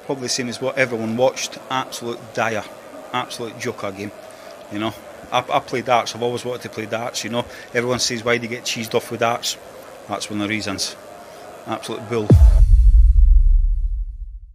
probably the same as what everyone watched. Absolute dire, absolute joker game. You know, I play darts. I've always wanted to play darts. You know, everyone says, why do you get cheesed off with darts? That's one of the reasons. Absolute bull.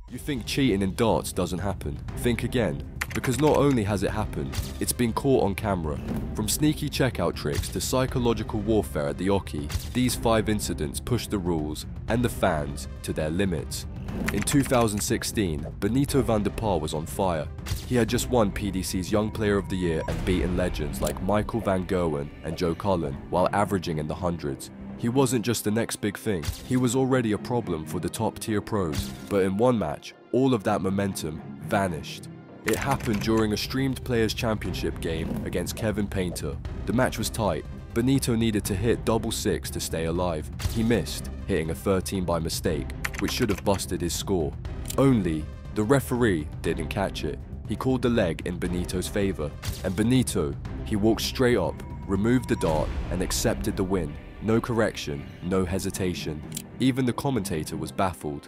You think cheating in darts doesn't happen? Think again. Because not only has it happened, it's been caught on camera. From sneaky checkout tricks to psychological warfare at the Oki, these 5 incidents pushed the rules and the fans to their limits. In 2016, Benito van der Paar was on fire. He had just won PDC's Young Player of the Year and beaten legends like Michael van Gerwen and Joe Cullen while averaging in the hundreds. He wasn't just the next big thing, he was already a problem for the top tier pros. But in one match, all of that momentum vanished. It happened during a streamed Players' Championship game against Kevin Painter. The match was tight. Benito needed to hit double 6 to stay alive. He missed, hitting a 13 by mistake, which should have busted his score. Only, the referee didn't catch it. He called the leg in Benito's favour. And Benito, he walked straight up, removed the dart and accepted the win. No correction, no hesitation. Even the commentator was baffled.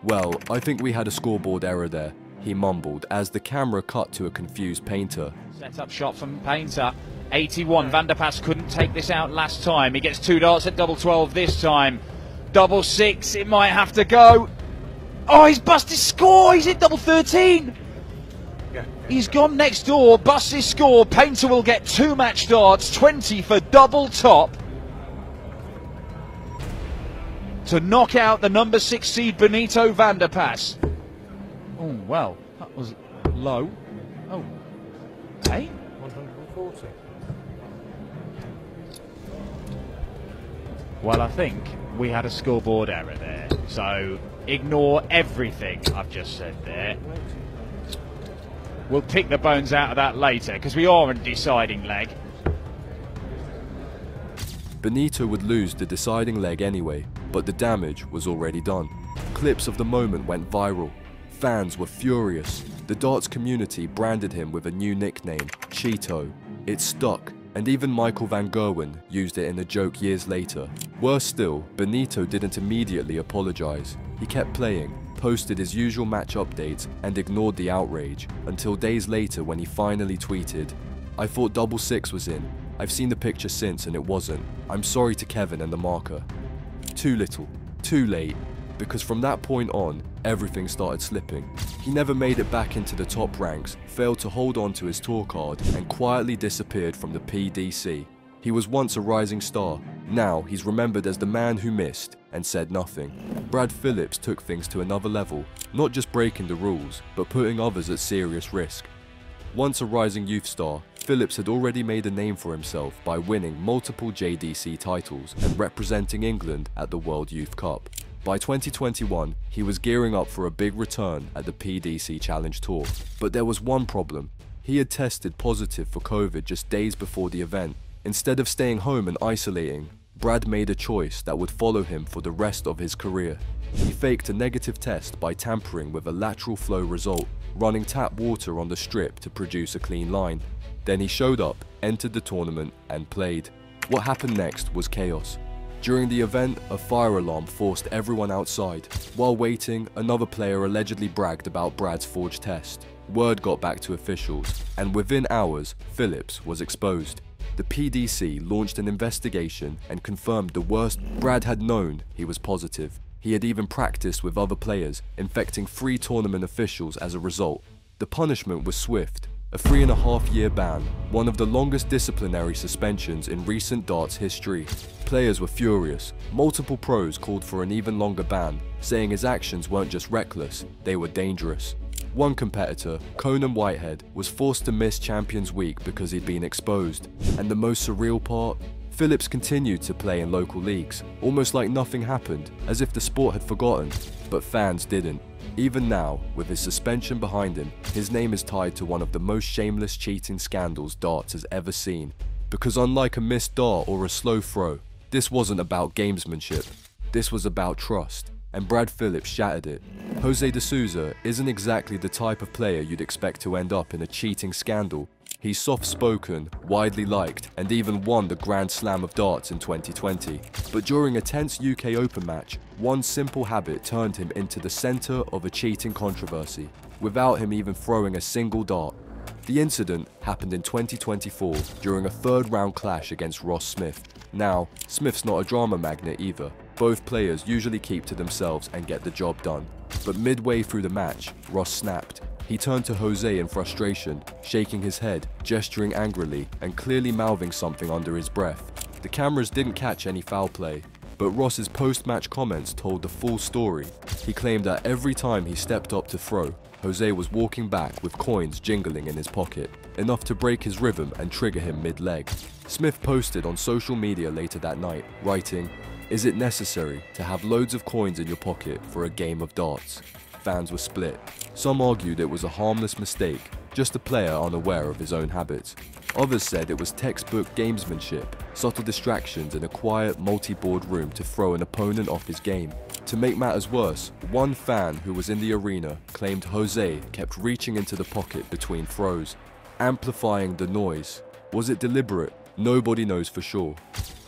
Well, I think we had a scoreboard error there, he mumbled as the camera cut to a confused Painter. Set up shot from Painter. 81. Van der Pas couldn't take this out last time. He gets 2 darts at double 12 this time. Double 6, it might have to go. Oh, he's busted his score. He's hit double 13. He's gone next door, busts his score. Painter will get 2 match darts, 20 for double top, to knock out the number 6 seed Benito van der Pas. Oh, well, that was low. Oh, hey? 140. Well, I think we had a scoreboard error there. So ignore everything I've just said there. We'll pick the bones out of that later because we are in deciding leg. Benito would lose the deciding leg anyway, but the damage was already done. Clips of the moment went viral. Fans were furious. The darts community branded him with a new nickname, Cheeto. It stuck, and even Michael van Gerwen used it in a joke years later. Worse still, Benito didn't immediately apologise. He kept playing, posted his usual match updates, and ignored the outrage, until days later when he finally tweeted, "I thought double 6 was in. I've seen the picture since and it wasn't. I'm sorry to Kevin and the marker." Too little, too late, because from that point on, everything started slipping. He never made it back into the top ranks, failed to hold on to his tour card, and quietly disappeared from the PDC. He was once a rising star. Now he's remembered as the man who missed and said nothing. Brad Phillips took things to another level, not just breaking the rules, but putting others at serious risk. Once a rising youth star, Phillips had already made a name for himself by winning multiple JDC titles and representing England at the World Youth Cup. By 2021, he was gearing up for a big return at the PDC Challenge Tour. But there was one problem. He had tested positive for COVID just days before the event. Instead of staying home and isolating, Brad made a choice that would follow him for the rest of his career. He faked a negative test by tampering with a lateral flow result, running tap water on the strip to produce a clean line. Then he showed up, entered the tournament, and played. What happened next was chaos. During the event, a fire alarm forced everyone outside. While waiting, another player allegedly bragged about Brad's forged test. Word got back to officials, and within hours, Phillips was exposed. The PDC launched an investigation and confirmed the worst. Brad had known he was positive. He had even practiced with other players, infecting 3 tournament officials as a result. The punishment was swift. A 3.5-year ban, one of the longest disciplinary suspensions in recent darts history. Players were furious. Multiple pros called for an even longer ban, saying his actions weren't just reckless, they were dangerous. One competitor, Conan Whitehead, was forced to miss Champions Week because he'd been exposed. And the most surreal part? Phillips continued to play in local leagues, almost like nothing happened, as if the sport had forgotten. But fans didn't. Even now, with his suspension behind him, his name is tied to one of the most shameless cheating scandals darts has ever seen. Because unlike a missed dart or a slow throw, this wasn't about gamesmanship. This was about trust, and Brad Phillips shattered it. Jose de Sousa isn't exactly the type of player you'd expect to end up in a cheating scandal. He's soft-spoken, widely liked, and even won the Grand Slam of Darts in 2020. But during a tense UK Open match, one simple habit turned him into the centre of a cheating controversy, without him even throwing a single dart. The incident happened in 2024 during a third-round clash against Ross Smith. Now, Smith's not a drama magnet either. Both players usually keep to themselves and get the job done. But midway through the match, Ross snapped. He turned to Jose in frustration, shaking his head, gesturing angrily, and clearly mouthing something under his breath. The cameras didn't catch any foul play, but Ross's post-match comments told the full story. He claimed that every time he stepped up to throw, Jose was walking back with coins jingling in his pocket, enough to break his rhythm and trigger him mid-leg. Smith posted on social media later that night, writing, "Is it necessary to have loads of coins in your pocket for a game of darts?" Fans were split. Some argued it was a harmless mistake, just a player unaware of his own habits. Others said it was textbook gamesmanship, subtle distractions in a quiet, multi-board room to throw an opponent off his game. To make matters worse, one fan who was in the arena claimed Jose kept reaching into the pocket between throws, amplifying the noise. Was it deliberate? Nobody knows for sure.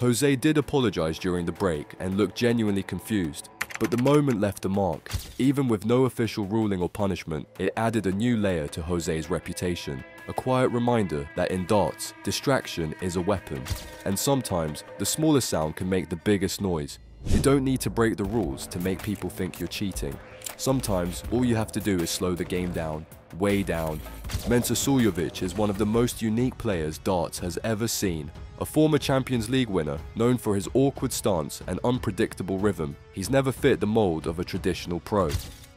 Jose did apologize during the break and looked genuinely confused. But the moment left a mark. Even with no official ruling or punishment, it added a new layer to Jose's reputation. A quiet reminder that in darts, distraction is a weapon. And sometimes, the smallest sound can make the biggest noise. You don't need to break the rules to make people think you're cheating. Sometimes, all you have to do is slow the game down, way down. Mensur Suljovic is one of the most unique players darts has ever seen. A former Champions League winner, known for his awkward stance and unpredictable rhythm, he's never fit the mould of a traditional pro.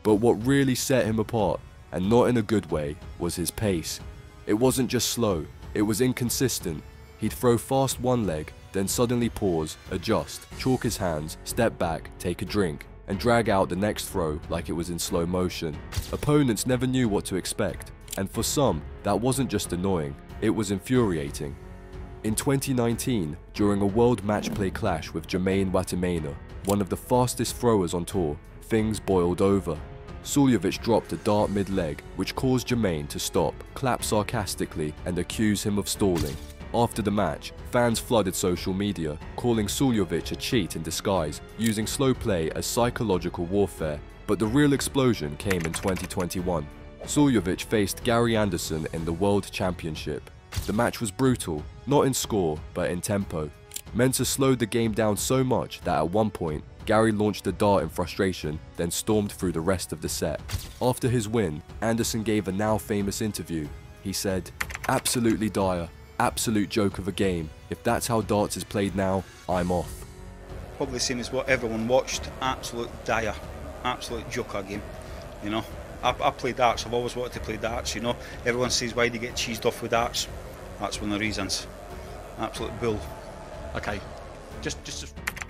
But what really set him apart, and not in a good way, was his pace. It wasn't just slow, it was inconsistent. He'd throw fast one leg, then suddenly pause, adjust, chalk his hands, step back, take a drink, and drag out the next throw like it was in slow motion. Opponents never knew what to expect, and for some, that wasn't just annoying, it was infuriating. In 2019, during a world match play clash with Jermaine Watimena, one of the fastest throwers on tour, things boiled over. Suljovic dropped a dart mid-leg, which caused Jermaine to stop, clap sarcastically, and accuse him of stalling. After the match, fans flooded social media, calling Suljovic a cheat in disguise, using slow play as psychological warfare. But the real explosion came in 2021. Suljovic faced Gary Anderson in the World Championship. The match was brutal, not in score, but in tempo. Mensur slowed the game down so much that at one point, Gary launched a dart in frustration, then stormed through the rest of the set. After his win, Anderson gave a now famous interview. He said, "Absolutely dire, absolute joke of a game. If that's how darts is played now, I'm off." Probably same as what everyone watched, absolute dire, absolute joker game, you know. I play darts, I've always wanted to play darts, you know. Everyone says, why do you get cheesed off with darts? That's one of the reasons. Absolute bull. Okay, just...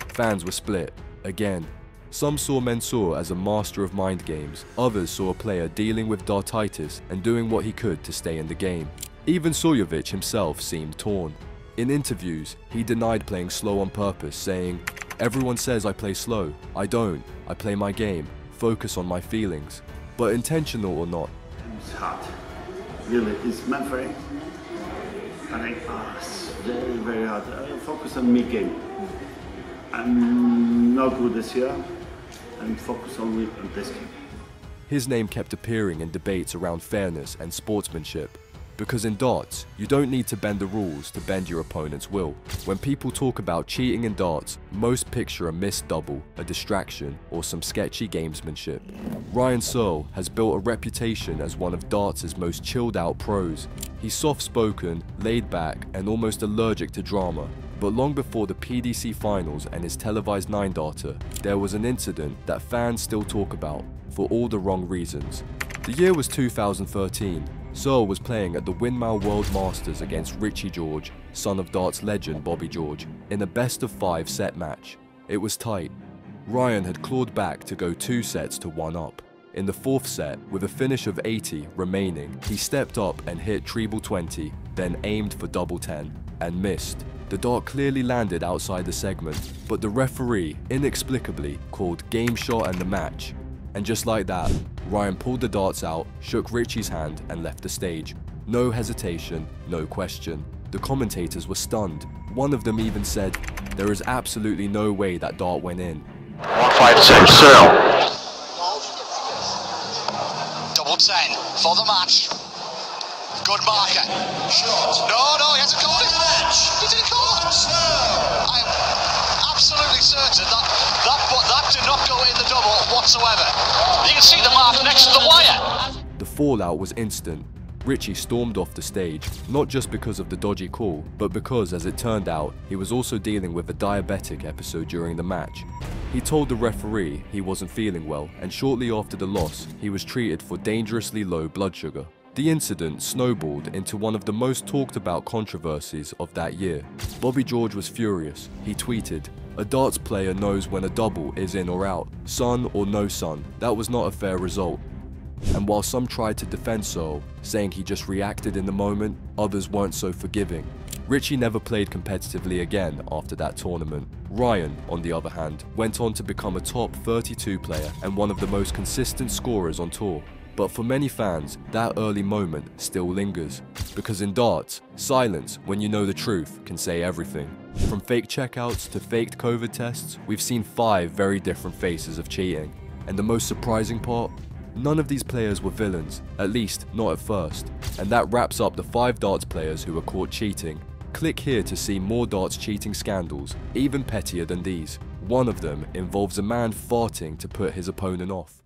Fans were split, again. Some saw Mensur as a master of mind games, others saw a player dealing with dartitis and doing what he could to stay in the game. Even Suljovic himself seemed torn. In interviews, he denied playing slow on purpose, saying, "Everyone says I play slow. I don't. I play my game, focus on my feelings." But intentional or not, it's hard. Really, it's meant for it. And it's very, very hard. I focus on me game. I'm not good this year. I'm focused only on this game. his name kept appearing in debates around fairness and sportsmanship. Because in darts, you don't need to bend the rules to bend your opponent's will. When people talk about cheating in darts, most picture a missed double, a distraction, or some sketchy gamesmanship. Ryan Searle has built a reputation as one of darts' most chilled out pros. He's soft-spoken, laid back, and almost allergic to drama. But long before the PDC finals and his televised 9-darter, there was an incident that fans still talk about, for all the wrong reasons. The year was 2013. Searle was playing at the Windmill World Masters against Richie George, son of darts legend Bobby George, in a best-of-5 set match. It was tight. Ryan had clawed back to go 2 sets to 1 up. In the 4th set, with a finish of 80 remaining, he stepped up and hit treble 20, then aimed for double 10, and missed. The dart clearly landed outside the segment, but the referee inexplicably called game shot and the match. And just like that, Ryan pulled the darts out, shook Richie's hand and left the stage. No hesitation, no question. The commentators were stunned. One of them even said, "There is absolutely no way that dart went in." 156, Searle. Double 10 for the match. Good marker. No, he hasn't called it. He didn't call it. I am absolutely certain that did not go in the double whatsoever. You can see the mark next to the wire. The fallout was instant. Richie stormed off the stage, not just because of the dodgy call, but because, as it turned out, he was also dealing with a diabetic episode during the match. He told the referee he wasn't feeling well, and shortly after the loss, he was treated for dangerously low blood sugar. The incident snowballed into one of the most talked about controversies of that year. Bobby George was furious. He tweeted, "A darts player knows when a double is in or out. Sun or no sun, that was not a fair result." And while some tried to defend Searle, saying he just reacted in the moment, others weren't so forgiving. Richie never played competitively again after that tournament. Ryan, on the other hand, went on to become a top 32 player and one of the most consistent scorers on tour. But for many fans, that early moment still lingers. Because in darts, silence when you know the truth can say everything. From fake checkouts to faked COVID tests, we've seen 5 very different faces of cheating. And the most surprising part? None of these players were villains, at least not at first. And that wraps up the 5 darts players who were caught cheating. Click here to see more darts cheating scandals, even pettier than these. One of them involves a man farting to put his opponent off.